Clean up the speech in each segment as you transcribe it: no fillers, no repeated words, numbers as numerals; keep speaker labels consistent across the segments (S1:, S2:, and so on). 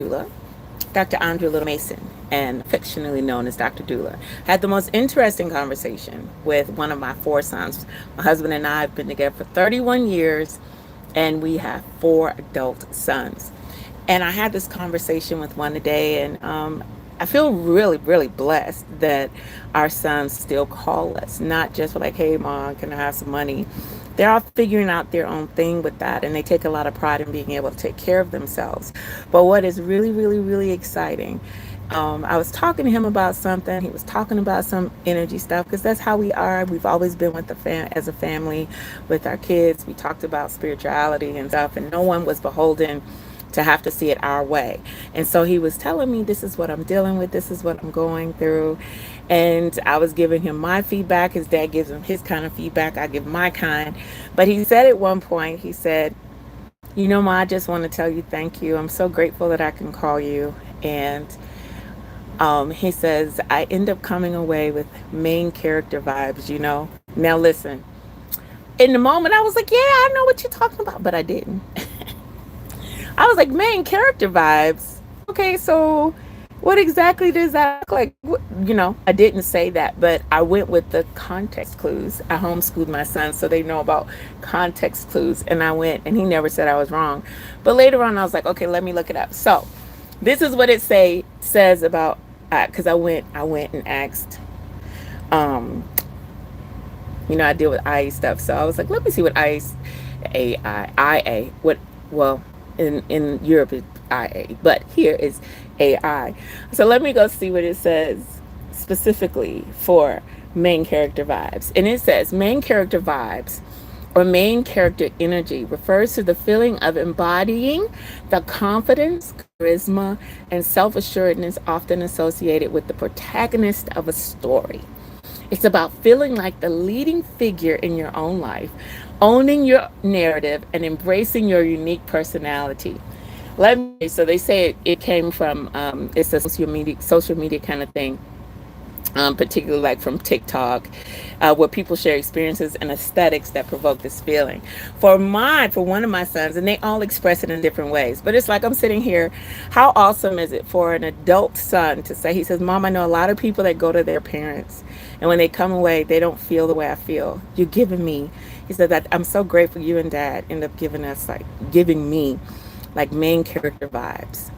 S1: doula, Dr. Andrea Little Mason, and affectionately known as Dr. Doula. Had the most interesting conversation with one of my four sons. My husband and I have been together for 31 years, and we have four adult sons. And I had this conversation with one today, and I feel really, really blessed that our sons still call us, not just like, hey, mom, can I have some money? They're all figuring out their own thing with that, and they take a lot of pride in being able to take care of themselves. But what is really, really, really exciting, I was talking to him about something. He was talking about some energy stuff because that's how we are. We've always been with as a family, with our kids. We talked about spirituality and stuff, and no one was beholden to have to see it our way. And so he was telling me, this is what I'm dealing with, this is what I'm going through. And I was giving him my feedback. His dad gives him his kind of feedback. I give my kind. But he said at one point, he said, you know, Ma, I just want to tell you thank you. I'm so grateful that I can call you. And he says, I end up coming away with main character vibes, you know. Now listen, in the moment I was like, yeah, I know what you're talking about, but I didn't. I was like, main character vibes. Okay, so what exactly does that look like? You know, I didn't say that, but I went with the context clues. I homeschooled my son, so they know about context clues. And I went, and he never said I was wrong. But later on, I was like, okay, let me look it up. So this is what it says about, because I went and asked, um, you know, I deal with IE stuff. So I was like, let me see what IE, IA, what, well, in Europe it's IA, but here is AI. So let me go see what it says specifically for main character vibes. And it says main character vibes or main character energy refers to the feeling of embodying the confidence, charisma, and self-assuredness often associated with the protagonist of a story. It's about feeling like the leading figure in your own life, owning your narrative, and embracing your unique personality. So they say it came from it's a social media kind of thing, particularly like from TikTok, where people share experiences and aesthetics that provoke this feeling. For one of my sons, and they all express it in different ways, but it's like I'm sitting here. How awesome is it for an adult son to say, he says, Mom, I know a lot of people that go to their parents, and when they come away, they don't feel the way I feel. You're giving me, he said, that I'm so grateful you and Dad end up giving me like main character vibes.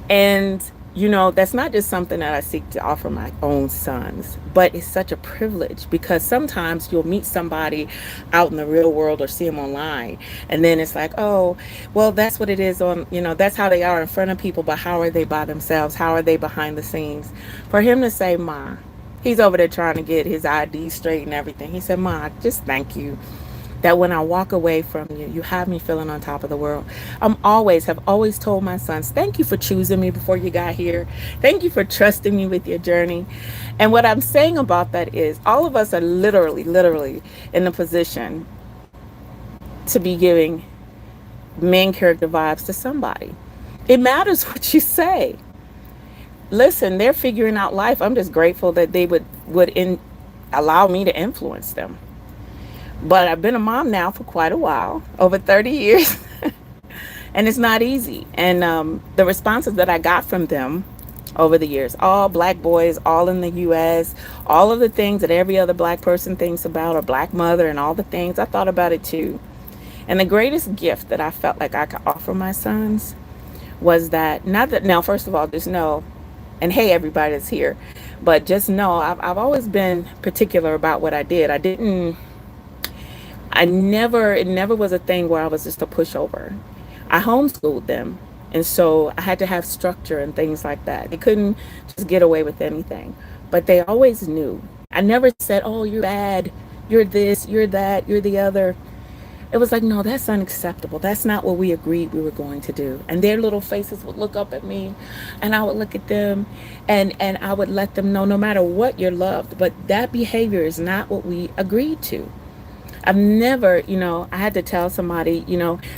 S1: And you know, that's not just something that I seek to offer my own sons, but it's such a privilege because sometimes you'll meet somebody out in the real world or see them online. And then it's like, oh, well, that's what it is on, you know, that's how they are in front of people, but how are they by themselves? How are they behind the scenes? For him to say, Ma, he's over there trying to get his ID straight and everything. He said, Ma, just thank you that when I walk away from you, you have me feeling on top of the world. Have always told my sons, thank you for choosing me before you got here. Thank you for trusting me with your journey. And what I'm saying about that is all of us are literally in a position to be giving main character vibes to somebody. It matters what you say. Listen, they're figuring out life. I'm just grateful that they would allow me to influence them. But I've been a mom now for quite a while, over 30 years, and it's not easy. And the responses that I got from them over the years, all black boys, all in the US, all of the things that every other black person thinks about, a black mother, and all the things, I thought about it too. And the greatest gift that I felt like I could offer my sons was that, not that, now, first of all, just know, and hey, everybody that's here, but just know I've always been particular about what I did. It never was a thing where I was just a pushover. I homeschooled them. And so I had to have structure and things like that. They couldn't just get away with anything. But they always knew. I never said, oh, you're bad. You're this, you're that, you're the other. It was like, no, that's unacceptable. That's not what we agreed we were going to do. And their little faces would look up at me and I would look at them and I would let them know no matter what, you're loved. But that behavior is not what we agreed to. I've never, I had to tell somebody,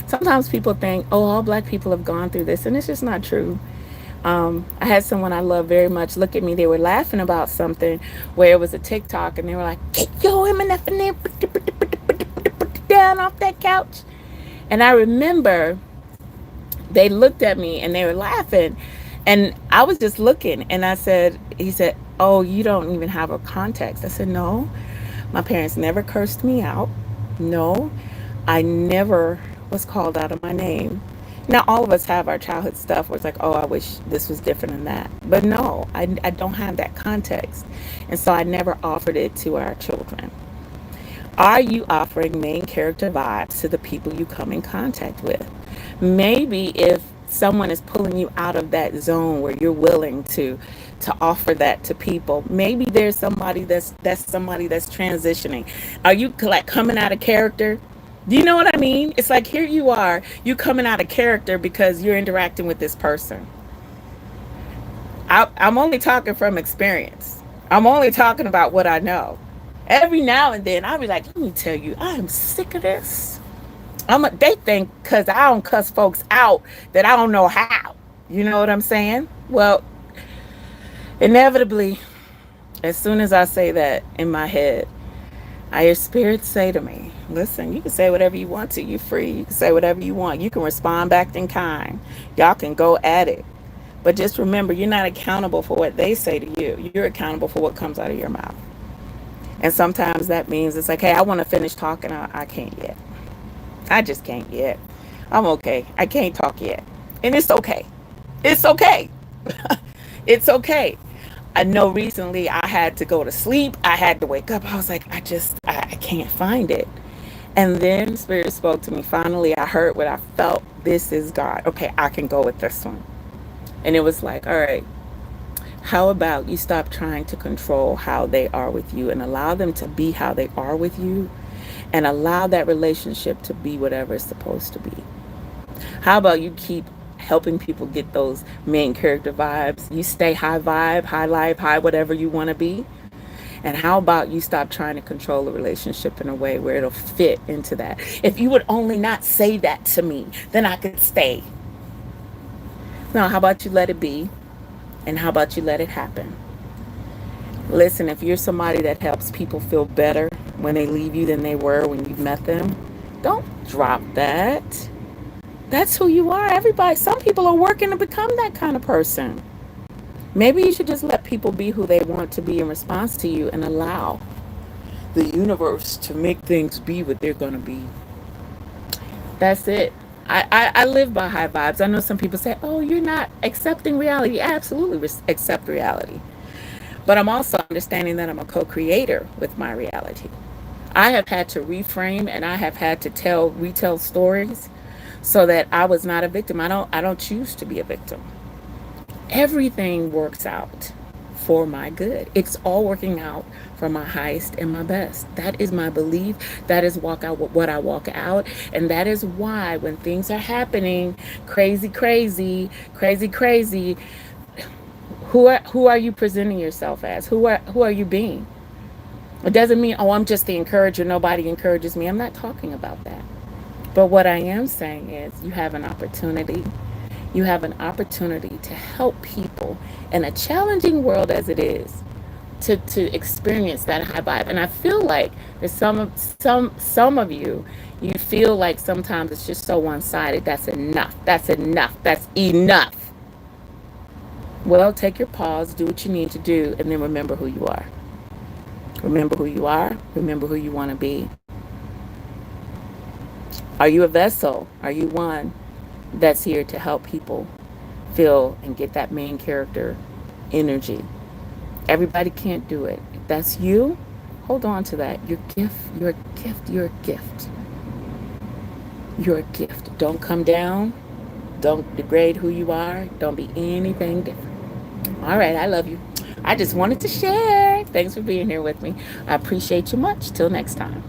S1: sometimes people think, oh, all black people have gone through this. And it's just not true. I had someone I love very much look at me. They were laughing about something where it was a TikTok and they were like, get your MNF in there, put it down off that couch. And I remember They looked at me and they were laughing. And I was just looking, and he said, "Oh, you don't even have a context." I said, "No, my parents never cursed me out. No, I never was called out of my name." Now, all of us have our childhood stuff where it's like, "Oh, I wish this was different than that." But no, I don't have that context. And so I never offered it to our children. Are you offering main character vibes to the people you come in contact with? Maybe if someone is pulling you out of that zone where you're willing to offer that to people, maybe there's somebody that's transitioning. Are you like coming out of character? Do you know what I mean? It's like here you are, you coming out of character because you're interacting with this person. I'm only talking from experience. I'm only talking about what I know. Every now and then, I'll be like, let me tell you, I am sick of this. They think because I don't cuss folks out that I don't know how. You know what I'm saying? Well, inevitably, as soon as I say that in my head, I hear spirits say to me, listen, you can say whatever you want to. You're free. You can say whatever you want. You can respond back in kind. Y'all can go at it. But just remember, you're not accountable for what they say to you. You're accountable for what comes out of your mouth. And sometimes that means it's like, hey, I want to finish talking. I can't yet. I just can't yet. I'm okay. I can't talk yet. And it's okay. It's okay. It's okay. I know recently I had to go to sleep. I had to wake up. I was like, I can't find it. And then Spirit spoke to me. Finally, I heard what I felt. This is God. Okay, I can go with this one. And it was like, all right, how about you stop trying to control how they are with you and allow them to be how they are with you and allow that relationship to be whatever it's supposed to be? How about you keep helping people get those main character vibes? You stay high vibe, high life, high whatever you want to be. And how about you stop trying to control the relationship in a way where it'll fit into that? If you would only not say that to me, then I could stay. No, how about you let it be? And how about you let it happen? Listen, if you're somebody that helps people feel better when they leave you than they were when you met them, don't drop that. That's who you are. Everybody, some people are working to become that kind of person. Maybe you should just let people be who they want to be in response to you and allow the universe to make things be what they're going to be. That's it. I live by high vibes. I know some people say, oh, you're not accepting reality. I absolutely accept reality. But I'm also understanding that I'm a co-creator with my reality. I have had to reframe and I have had to retell stories so that I was not a victim. I don't choose to be a victim. Everything works out for my good. It's all working out for my highest and my best. That is my belief. That is what I walk out. And that is why when things are happening, crazy, crazy, crazy, crazy, who are you presenting yourself as? Who are you being? It doesn't mean, oh, I'm just the encourager. Nobody encourages me. I'm not talking about that. But what I am saying is you have an opportunity. You have an opportunity to help people in a challenging world as it is to experience that high vibe. And I feel like there's some of you, you feel like sometimes it's just so one-sided. That's enough. That's enough. That's enough. Well, take your pause, do what you need to do, and then remember who you are. Remember who you are. Remember who you want to be. Are you a vessel? Are you one that's here to help people feel and get that main character energy? Everybody can't do it. If that's you, hold on to that. Your gift, your gift, your gift. Your gift. Don't come down. Don't degrade who you are. Don't be anything different. All right, I love you. I just wanted to share. Thanks for being here with me. I appreciate you much. Till next time.